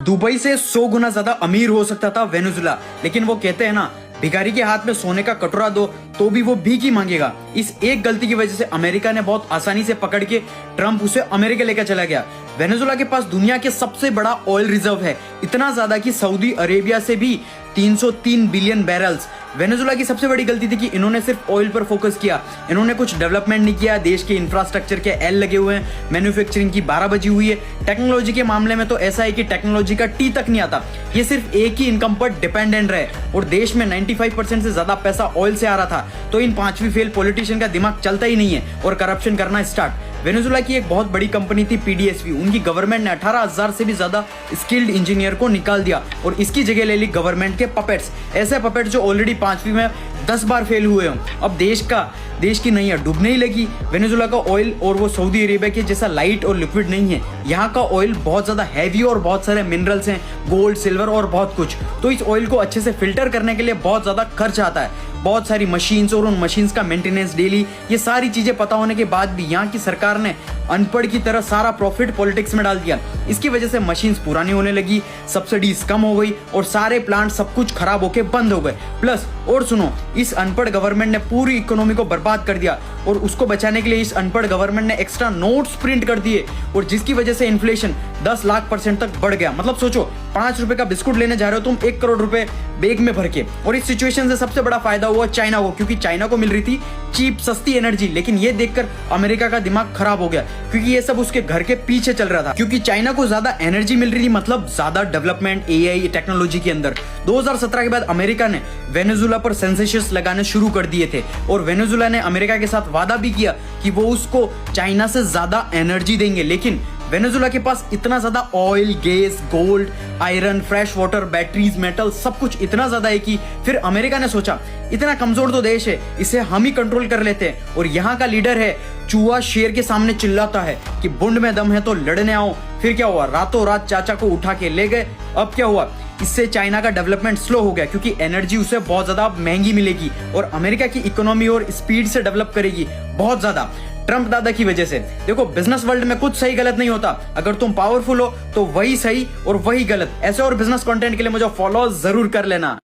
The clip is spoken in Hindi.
दुबई से 100 गुना ज्यादा अमीर हो सकता था वेनेजुला, लेकिन वो कहते हैं ना, भिखारी के हाथ में सोने का कटोरा दो तो भी वो भीख ही मांगेगा। इस एक गलती की वजह से अमेरिका ने बहुत आसानी से पकड़ के ट्रम्प उसे अमेरिका लेकर चला गया। वेनेजुला के पास दुनिया के सबसे बड़ा ऑयल रिजर्व है, इतना ज्यादा कि सऊदी अरेबिया से भी 303 बिलियन बैरल्स। वेनेजुला की सबसे बड़ी गलती थी कि इन्होंने सिर्फ ऑयल पर फोकस किया, इन्होंने कुछ डेवलपमेंट नहीं किया। देश के इंफ्रास्ट्रक्चर के एल लगे हुए हैं, मैन्युफैक्चरिंग की 12 बजी हुई है। टेक्नोलॉजी के मामले में तो ऐसा है कि टेक्नोलॉजी का टी तक नहीं आता, ये सिर्फ एक ही इनकम पर डिपेंडेंट रहे और देश में 95% से ज्यादा पैसा ऑयल से आ रहा था। तो इन पांचवी फेल पॉलिटिशियन का दिमाग चलता ही नहीं है और करप्शन करना स्टार्ट। वेनेजुला की एक बहुत बड़ी कंपनी थी पीडीएसवी, उनकी गवर्नमेंट ने 18,000 से भी ज्यादा स्किल्ड इंजीनियर को निकाल दिया और इसकी जगह ले ली गवर्नमेंट के पपेट्स, ऐसे पपेट्स जो ऑलरेडी पांचवी में 10 बार फेल हुए हों। अब देश की नैया डूबने ही लगी। वेनेजुला का ऑयल और वो सऊदी अरेबिया के जैसा लाइट और लिक्विड नहीं है, यहाँ का ऑयल बहुत ज्यादा हैवी और बहुत सारे मिनरल्स हैं, गोल्ड, सिल्वर और बहुत कुछ। तो इस ऑयल को अच्छे से फिल्टर करने के लिए बहुत ज्यादा खर्च आता है, बहुत सारी मशीन्स और उन मशीन्स का मेंटेनेंस डेली। ये सारी चीजें पता होने के बाद भी यहाँ की सरकार ने अनपढ़ की तरह सारा प्रॉफिट पॉलिटिक्स में डाल दिया। इसकी वजह से मशीन्स पुरानी होने लगी, सब्सिडीज कम हो गई और सारे प्लांट सब कुछ खराब होके बंद हो गए। प्लस और सुनो, इस अनपढ़ गवर्नमेंट ने पूरी इकोनॉमी को बर्बाद कर दिया और उसको बचाने के लिए इस अनपढ़ गवर्नमेंट ने एक्स्ट्रा नोट्स प्रिंट कर दिए और जिसकी वजह से इन्फ्लेशन 10 लाख % तक बढ़ गया। मतलब सोचो, 5 रुपए का बिस्कुट लेने जा रहे हो तुम 1 करोड़ रुपए बैग में भर के। और इस सिचुएशन से सबसे बड़ा फायदा हुआ चाइना को, क्योंकि चाइना को मिल रही थी चीप सस्ती एनर्जी। लेकिन ये देखकर अमेरिका का दिमाग खराब हो गया, क्योंकि ये सब उसके घर के पीछे चल रहा था। क्योंकि चाइना को ज्यादा एनर्जी मिल रही थी, मतलब ज्यादा डेवलपमेंट एआई टेक्नोलॉजी के अंदर। 2017 के बाद अमेरिका ने वेनेजुला पर सेंसेशंस लगाने शुरू कर दिए थे और वेनेजुला ने अमेरिका के साथ वादा भी किया कि वो उसको चाइना से ज्यादा एनर्जी देंगे। लेकिन वेनेजुला के पास इतना ज्यादा oil, gas, gold, iron, fresh water, batteries, metal, सब कुछ इतना ज्यादा है कि फिर अमेरिका ने सोचा इतना कमजोर तो देश है, इसे हम ही कंट्रोल कर लेते हैं। और यहाँ का लीडर है चूहा शेर के सामने चिल्लाता है कि बुंड में दम है तो लड़ने आओ। फिर क्या हुआ, रातों रात चाचा को उठा के ले गए। अब क्या हुआ, इससे चाइना का डेवलपमेंट स्लो हो गया, क्योंकि एनर्जी उसे बहुत ज्यादा महंगी मिलेगी और अमेरिका की इकोनॉमी और स्पीड से डेवलप करेगी बहुत ज्यादा ट्रम्प दादा की वजह से। देखो, बिजनेस वर्ल्ड में कुछ सही गलत नहीं होता, अगर तुम पावरफुल हो तो वही सही और वही गलत। ऐसे और बिजनेस कंटेंट के लिए मुझे फॉलो जरूर कर लेना।